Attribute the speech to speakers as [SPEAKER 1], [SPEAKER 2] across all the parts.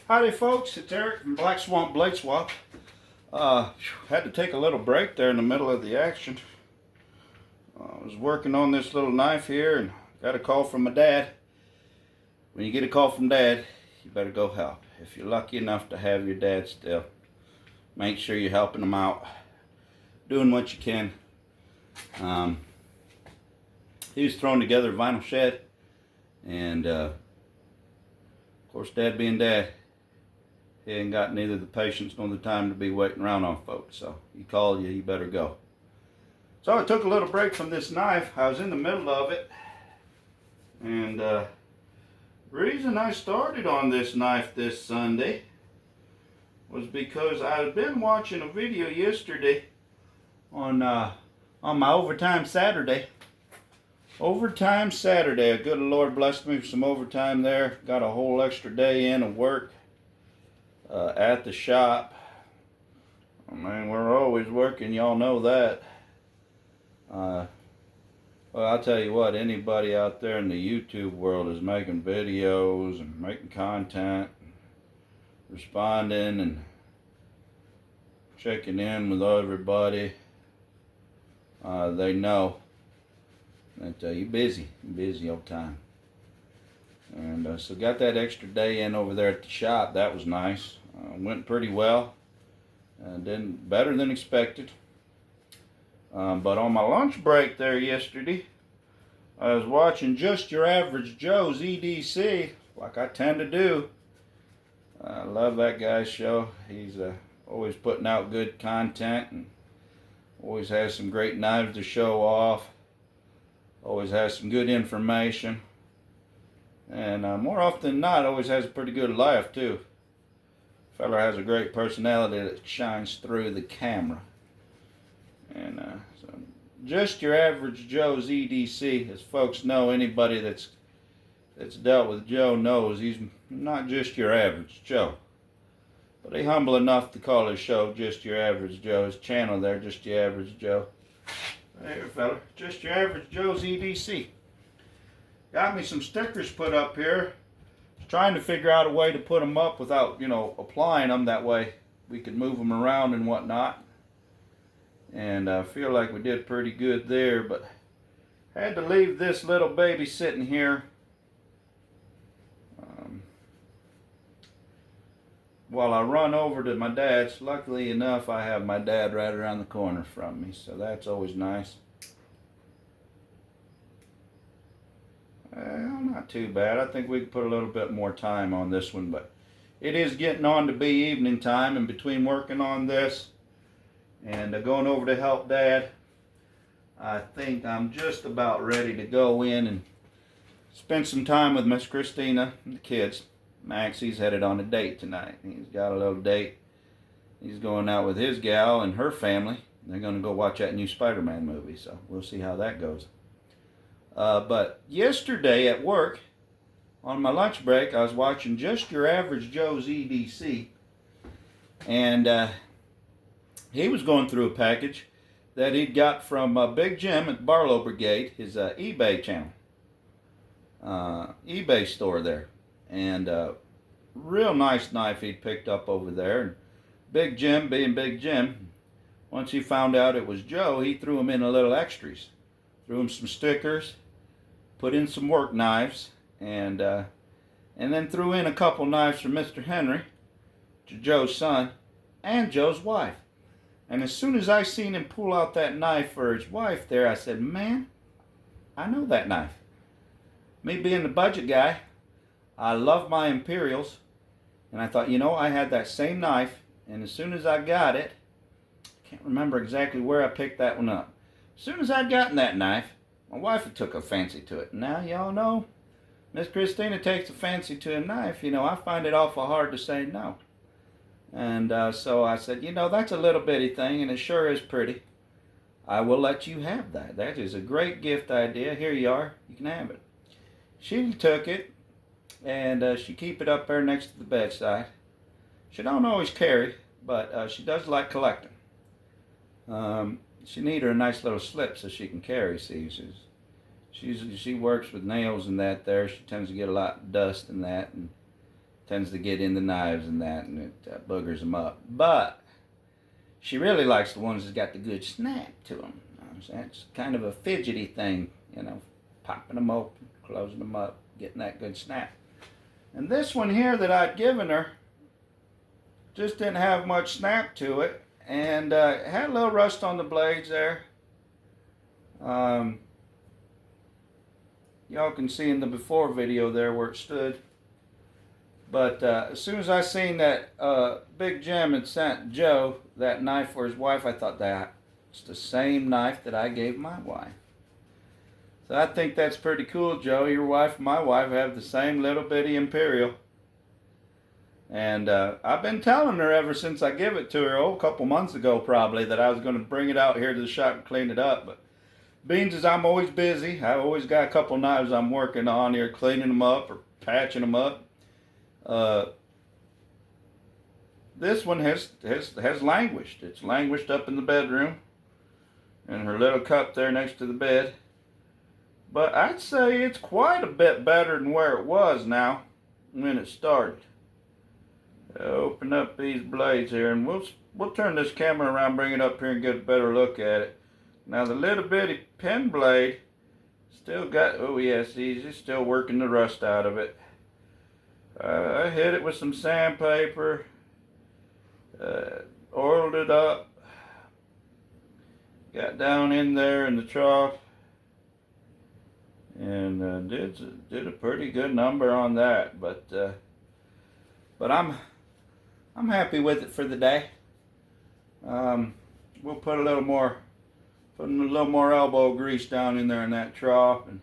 [SPEAKER 1] Howdy folks, it's Eric from Black Swamp Blade Swap. Had to take a little break there in the middle of the action. I was working on this little knife here and got a call from my dad. When you get a call from dad, you better go help. If you're lucky enough to have your dad still, make sure you're helping him out, doing what you can. He was throwing together a vinyl shed, and of course, dad being dad, he ain't got neither the patience nor the time to be waiting around on folks. So he called you, you better go. So I took a little break from this knife. I was in the middle of it. And the reason I started on this knife this Sunday was because I had been watching a video yesterday on my Overtime Saturday. Overtime Saturday. A good Lord blessed me with some overtime there. Got a whole extra day in of work. At the shop. I mean, we're always working, y'all know that. Well, I'll tell you what, anybody out there in the YouTube world is making videos and making content, responding and checking in with everybody. They know that you're busy all the time. And so got that extra day in over there at the shop. That was nice. Went pretty well. Did better than expected. But on my lunch break there yesterday, I was watching Just Your Average Joe's EDC, like I tend to do. I love that guy's show. He's always putting out good content and always has some great knives to show off. Always has some good information. And more often than not, always has a pretty good laugh too. Feller has a great personality that shines through the camera. And so Just Your Average Joe's EDC, as folks know, anybody that's dealt with Joe knows he's not just your average Joe. But he's humble enough to call his show Just Your Average Joe. His channel there, Just Your Average Joe. There, fella, Just Your Average Joe's EDC. Got me some stickers put up here. Trying to figure out a way to put them up without, applying them. That way we could move them around and whatnot. And I feel like we did pretty good there, but had to leave this little baby sitting here while I run over to my dad's. Luckily enough, I have my dad right around the corner from me, so that's always nice. Well, not too bad. I think we could put a little bit more time on this one, but it is getting on to be evening time, and between working on this and going over to help Dad, I think I'm just about ready to go in and spend some time with Miss Christina and the kids. Max, he's headed on a date tonight. He's got a little date. He's going out with his gal and her family. They're going to go watch that new Spider-Man movie, so we'll see how that goes. But yesterday at work, on my lunch break, I was watching Just Your Average Joe's EDC. And he was going through a package that he'd got from Big Jim at Barlow Brigade, his eBay channel. eBay store there. And real nice knife he'd picked up over there. And Big Jim, being Big Jim, once he found out it was Joe, he threw him in a little extras. Threw him some stickers, put in some work knives, and then threw in a couple knives from Mr. Henry to Joe's son and Joe's wife. And as soon as I seen him pull out that knife for his wife there, I said, man, I know that knife. Me being the budget guy, I love my Imperials, and I thought, I had that same knife, and as soon as I got it, I can't remember exactly where I picked that one up. As soon as I'd gotten that knife, my wife had took a fancy to it. Now, y'all know, Miss Christina takes a fancy to a knife. I find it awful hard to say no. And so I said, that's a little bitty thing, and it sure is pretty. I will let you have that. That is a great gift idea. Here you are. You can have it. She took it, and she keep it up there next to the bedside. She don't always carry, but she does like collecting. She need her a nice little slip so she can carry. See, she works with nails and that there. She tends to get a lot of dust and that, and tends to get in the knives and that, and it boogers them up. But she really likes the ones that got the good snap to them. It's kind of a fidgety thing, you know, popping them open, closing them up, getting that good snap. And this one here that I'd given her just didn't have much snap to it, and had a little rust on the blades there. Y'all can see in the before video there where it stood. But as soon as I seen that Big Jim had sent Joe that knife for his wife, I thought that's the same knife that I gave my wife. So I think that's pretty cool, Joe. Your wife and my wife have the same little bitty Imperial. And I've been telling her ever since I gave it to her, a couple months ago probably, that I was going to bring it out here to the shop and clean it up. But beans as I'm always busy, I always got a couple knives I'm working on here, cleaning them up or patching them up. This one has languished. It's languished up in the bedroom, in her little cup there next to the bed. But I'd say it's quite a bit better than where it was now when it started. Open up these blades here, and we'll turn this camera around, bring it up here, and get a better look at it. Now the little bitty pen blade still got, oh yes, he's still working the rust out of it. I hit it with some sandpaper, oiled it up, got down in there in the trough, and did a pretty good number on that. But I'm happy with it for the day. We'll put a little more elbow grease down in there in that trough and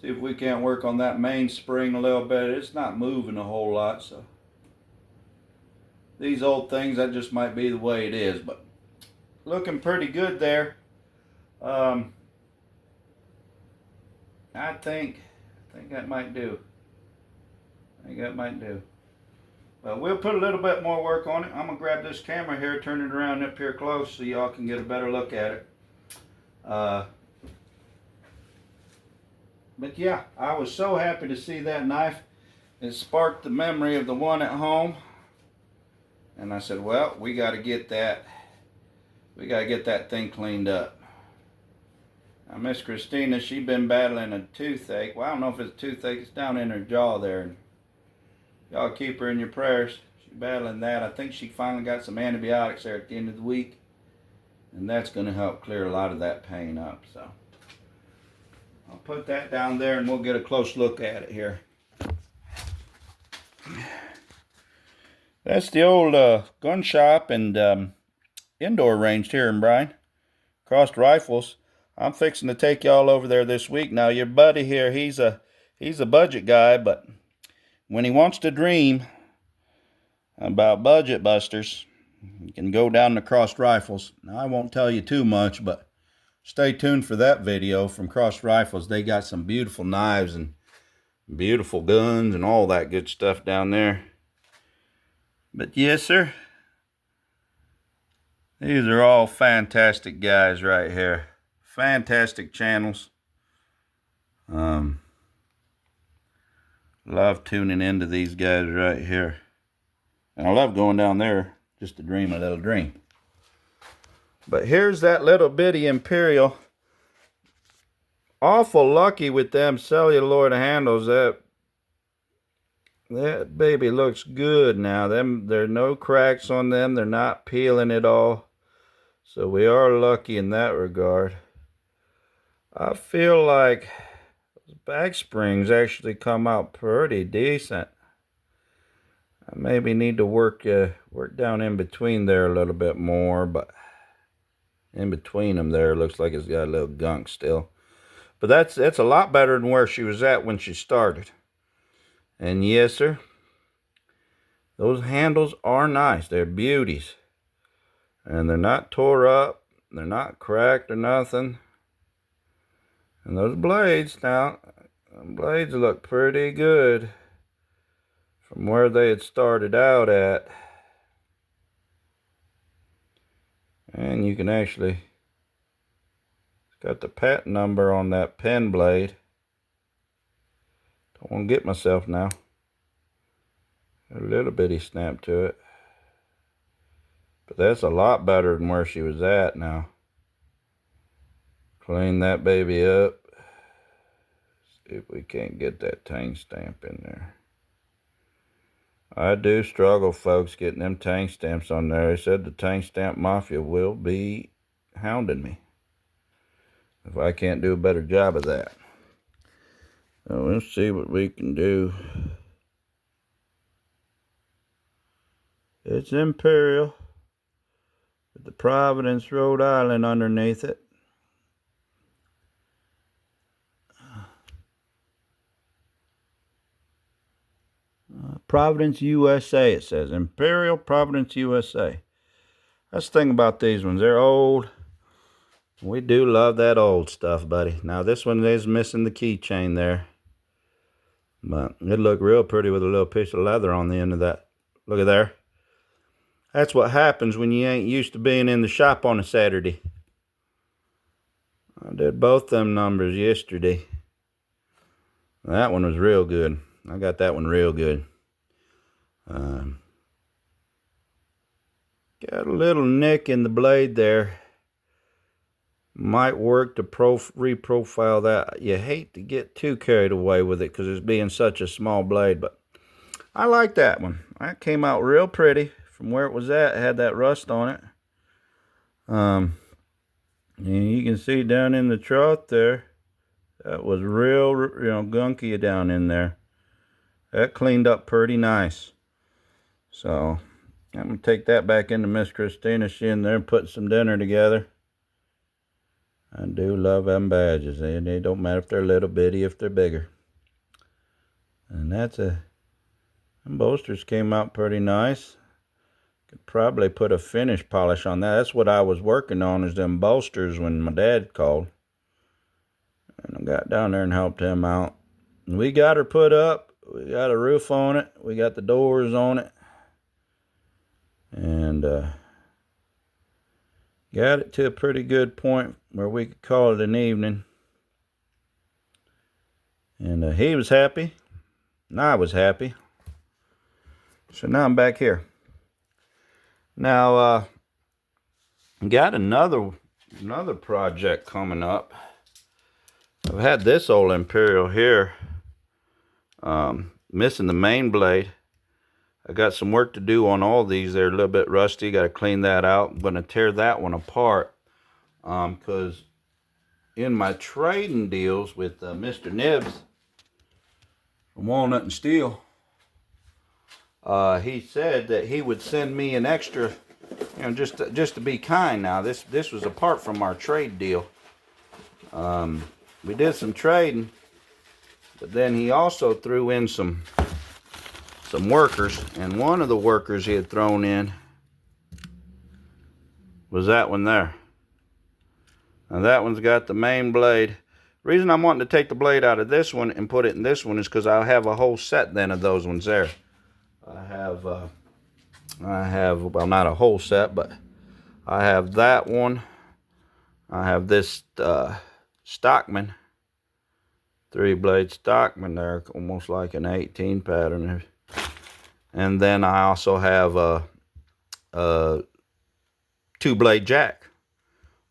[SPEAKER 1] see if we can't work on that main spring a little bit. It's not moving a whole lot, so these old things, that just might be the way it is, but looking pretty good there. I think that might do. But we'll put a little bit more work on it. I'm gonna grab this camera here, turn it around up here close so y'all can get a better look at it. But yeah, I was so happy to see that knife. It sparked the memory of the one at home. And I said, well, we got to get that thing cleaned up. Now, Miss Christina, she's been battling a toothache. Well, I don't know if it's a toothache. It's down in her jaw there. And y'all keep her in your prayers. She's battling that. I think she finally got some antibiotics there at the end of the week. And that's going to help clear a lot of that pain up. So I'll put that down there and we'll get a close look at it here. That's the old gun shop and indoor range here in Bryan. Crossed Rifles. I'm fixing to take y'all over there this week. Now your buddy here, he's a budget guy, but when he wants to dream about budget busters, you can go down to Crossed Rifles. Now I won't tell you too much, but stay tuned for that video from Crossed Rifles. They got some beautiful knives and beautiful guns and all that good stuff down there. But yes, sir, these are all fantastic guys right here. Fantastic channels. Love tuning into these guys right here. And I love going down there just to dream a little dream. But here's that little bitty Imperial. Awful lucky with them celluloid handles. That baby looks good now. There are no cracks on them. They're not peeling at all. So we are lucky in that regard. I feel like those back springs actually come out pretty decent. I maybe need to work down in between there a little bit more, but in between them there looks like it's got a little gunk still. But that's a lot better than where she was at when she started. And yes, sir, those handles are nice. They're beauties. And they're not tore up. They're not cracked or nothing. And those blades now, blades look pretty good from where they had started out at. And you can actually, it's got the patent number on that pen blade. Don't want to get myself now. A little bitty snap to it. But that's a lot better than where she was at now. Clean that baby up. See if we can't get that tang stamp in there. I do struggle, folks, getting them tang stamps on there. They said the tang stamp mafia will be hounding me if I can't do a better job of that. So let's see what we can do. It's Imperial with the Providence, Rhode Island underneath it. Providence, USA, it says. Imperial Providence, USA. That's the thing about these ones. They're old. We do love that old stuff, buddy. Now, this one is missing the keychain there. But it looked real pretty with a little piece of leather on the end of that. Look at there. That's what happens when you ain't used to being in the shop on a Saturday. I did both them numbers yesterday. That one was real good. I got that one real good. Got a little nick in the blade there. Might work to reprofile that. You hate to get too carried away with it because it's being such a small blade, but I like that one. That came out real pretty from where it was at. It had that rust on it. And you can see down in the trough there, that was real, gunky down in there. That cleaned up pretty nice. So I'm going to take that back into Miss Christina. She in there and put some dinner together. I do love them badges. They don't matter if they're little bitty, if they're bigger. And them bolsters came out pretty nice. Could probably put a finish polish on that. That's what I was working on, is them bolsters when my dad called. And I got down there and helped him out. And we got her put up. We got a roof on it. We got the doors on it. And got it to a pretty good point where we could call it an evening. And he was happy. And I was happy. So now I'm back here. Now, got another project coming up. I've had this old Imperial here. Missing the main blade. I got some work to do on all these. They're a little bit rusty. Got to clean that out. I'm going to tear that one apart. Because in my trading deals with Mr. Nibs from Walnut and Steel, he said that he would send me an extra, just to be kind. Now, this was apart from our trade deal. We did some trading, but then he also threw in some workers, and one of the workers he had thrown in was that one there. Now that one's got the main blade. The reason I'm wanting to take the blade out of this one and put it in this one is because I'll have a whole set then of those ones there. I have, well, not a whole set, but I have that one. I have this Stockman, 3-blade Stockman there, almost like an 18 pattern. And then I also have a 2-blade jack,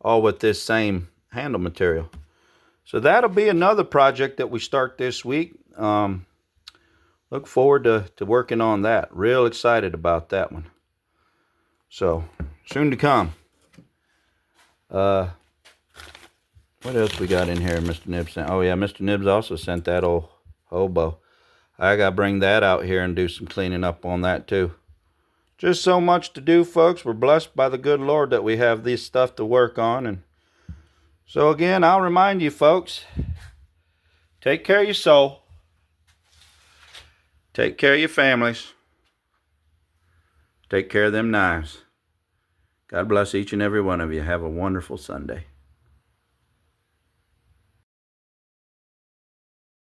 [SPEAKER 1] all with this same handle material. So that'll be another project that we start this week. Look forward to working on that. Real excited about that one. So, soon to come. What else we got in here Mr. Nibs sent? Oh yeah, Mr. Nibs also sent that old hobo. I got to bring that out here and do some cleaning up on that too. Just so much to do, folks. We're blessed by the good Lord that we have this stuff to work on. And so again, I'll remind you, folks, take care of your soul. Take care of your families. Take care of them knives. God bless each and every one of you. Have a wonderful Sunday.